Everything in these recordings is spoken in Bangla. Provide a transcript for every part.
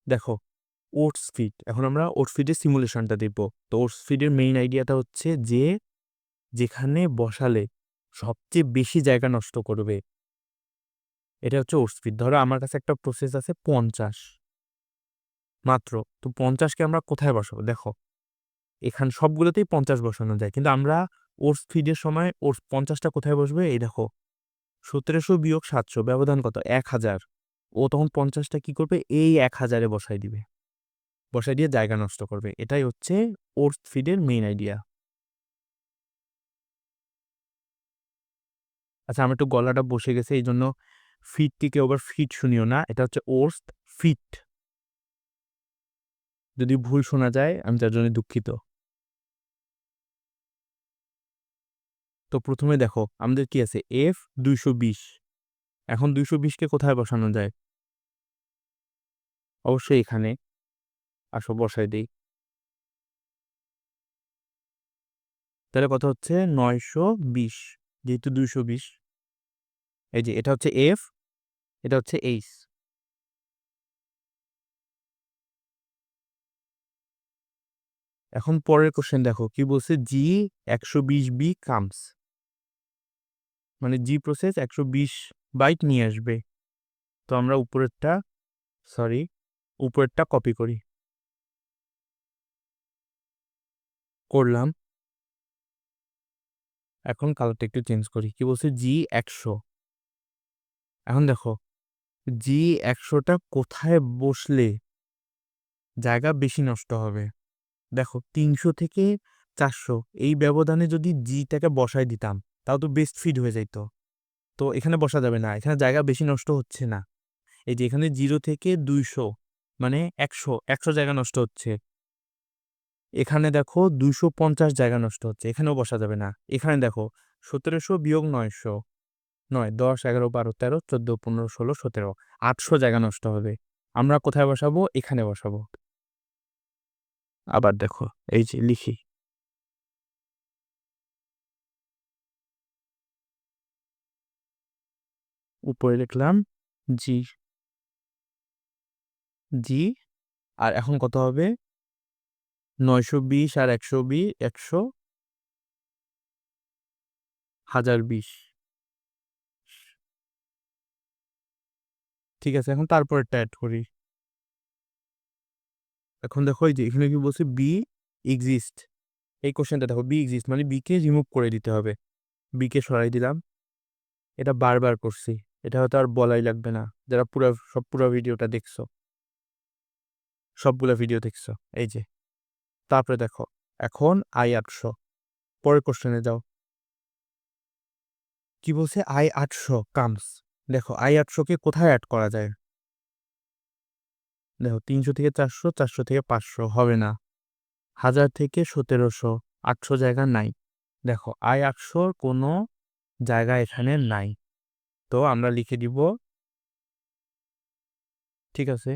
দেখো ওটস ফিড, এখন আমরা ওটস ফিডের সিমুলেশনটা দেখব। তো ওটস ফিডের মেইন আইডিয়াটা হচ্ছে যে যেখানে বসালে সবচেয়ে বেশি জায়গা নষ্ট করবে, এটা হচ্ছে ওটস ফিড। ধরো আমার কাছে একটা প্রসেস আছে 50 মাত্র, তো 50কে আমরা কোথায় বসাবো? দেখো এখান সবগুলোতেই 50 বসানো যায়, কিন্তু আমরা ওটস ফিডের সময় ওটস 50টা কোথায় বসবে? এই দেখো 1700 বিয়োগ 700 ব্যবধান কত? 1000। ও তখন 50টা কি করবে? এই 1000-এ বসাই দিবে, বসাই দিয়ে জায়গা নষ্ট করবে। এটাই হচ্ছে ওটস ফিডের মেইন আইডিয়া। আচ্ছা, আমার একটু গলাটা বসে গেছে, এই জন্য ফিডটিকে ওভার ফিট শুনিও না, এটা হচ্ছে ওটস ফিট। যদি ভুল শোনা যায় আমি তার জন্য দুঃখিত। তো প্রথমে দেখো আমাদের কি আছে? এফ 220। এখন 220কে কোথায় বসানো যায়? অবশ্যই এখানে। আসো বসাই দিই। তাহলে কত হচ্ছে? 920, যেহেতু 220। এই যে এটা হচ্ছে এফ, এটা হচ্ছে এইচ। এখন পরের কোশ্চেন দেখো কি বলছে? জি 120 বি কামস, মানে জি প্রসেস 120 বাইট নিয়ে আসবে। তো আমরা উপরেরটা কপি করি। করলাম। এখন কালারটা একটু চেঞ্জ করি। কি বলছে? জি 100। এখন দেখো জি 100টা কোথায় বসলে জায়গা বেশি নষ্ট হবে? দেখো 300 থেকে 400 এই ব্যবধানে যদি জিটাকে বসায় দিতাম, তাও তো বেস্ট ফিড হয়ে যাইতো। তো এখানে বসা যাবে না, এখানে জায়গা বেশি নষ্ট হচ্ছে না। এই যে এখানে 0 থেকে 200 মানে 100 জায়গা নষ্ট হচ্ছে। এখানে দেখো 250 জায়গা নষ্ট হচ্ছে, এখানেও বসা যাবে না। এখানে দেখো 1700 বিয়োগ 900, 9, 10, 11, 12, 13, 14, 15, 16, 17, 800 জায়গা নষ্ট হবে। আমরা কোথায় বসাবো? এখানে বসাবো। আবার দেখো, এই যে লিখি, উপরে লিখলাম জি, জি। আর এখন কত হবে? 920 আর 120, 100, 1020। ঠিক আছে, এখন তারপরেরটা অ্যাড করি। এখন দেখো এই যে এখানে কি বলছে? B exist. এই কোশ্চেনটা দেখো, বি এক্সিস্ট মানে বি কে রিমুভ করে দিতে হবে। বি কে সরাই দিলাম। এটা বারবার করছি, এটা হয়তো আর বলাই লাগবে না, যারা পুরো ভিডিওটা দেখছো, সবগুলা ভিডিও দেখছো। এই যে তারপরে দেখো এখন আই 800। পরের কোশ্চেনে যাও। কি বলছে? I 800 comes. দেখো আই 800কে কোথায় অ্যাড করা যায়? দেখো 300 থেকে 400, 400 থেকে 500 হবে না। 1000 থেকে 1700, 800 জায়গা নাই। দেখো আই 800 কোনো জায়গা এখানে নাই। তো আমরা লিখে দিব, ঠিক আছে,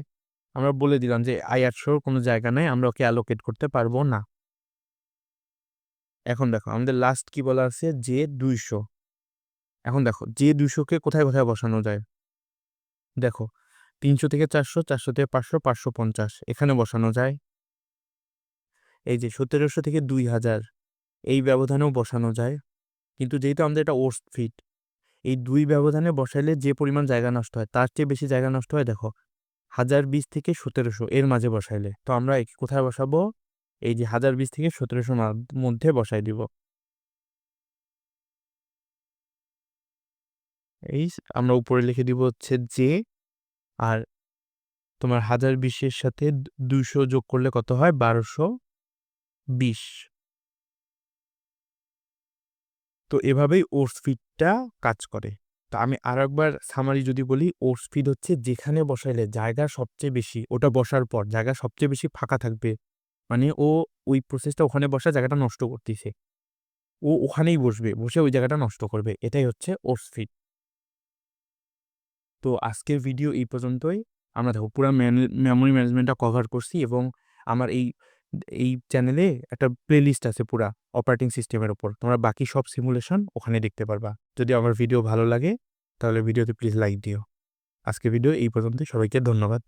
আমরা বলে দিলাম যে আই 800 কোনো জায়গা নাই, আমরা ওকে অ্যালোকেট করতে পারবো না। এখন দেখো আমাদের লাস্ট কি বলা আছে? যে 200। এখন দেখো যে 200কে কোথায় কোথায় বসানো যায়? দেখো 300 থেকে 400, 400 থেকে 500, 550 এখানে বসানো যায়। এই যে 1700 থেকে 2000 এই ব্যবধানেও বসানো যায়। কিন্তু যেহেতু আমাদের এটা ওটস ফিট, এই দুই ব্যবধানে বসাইলে যে পরিমাণ জায়গা নষ্ট হয় তার চেয়ে বেশি জায়গা নষ্ট হয়। দেখো 1020 থেকে 1700 এর মাঝে বসাইলে, তো আমরা কোথায় বসাবো? এই যে 1020 থেকে 1700 মধ্যে বসাই দিব। এই আমরা উপরে লিখে দিব হচ্ছে যে, আর তোমার 1020-এর সাথে 200 যোগ করলে কত হয়? 1220। তো এভাবেই ওটস ফিডটা কাজ করে। তো আমি আর একবার সামারি যদি বলি, ওটস ফিড হচ্ছে যেখানে বসাইলে জায়গা সবচেয়ে বেশি, ওটা বসার পর জায়গা সবচেয়ে বেশি ফাঁকা থাকবে, মানে ও ওই প্রসেসটা ওখানে বসা জায়গাটা নষ্ট করতেছে, ও ওখানেই বসবে, বসে ওই জায়গাটা নষ্ট করবে। এটাই হচ্ছে ওটস ফিড। তো আজকের ভিডিও এই পর্যন্তই। আমরা দেখো পুরো মেমোরি ম্যানেজমেন্টটা কভার করছি, এবং আমার এই চ্যানেলে একটা প্লেলিস্ট আছে পুরা অপারেটিং সিস্টেমের উপর, তোমরা বাকি সব সিমুলেশন ওখানে দেখতে পারবা। যদি আমার ভিডিও ভালো লাগে তাহলে ভিডিওতে প্লিজ লাইক দিও। আজকে ভিডিও এই পর্যন্তই, সবাইকে ধন্যবাদ।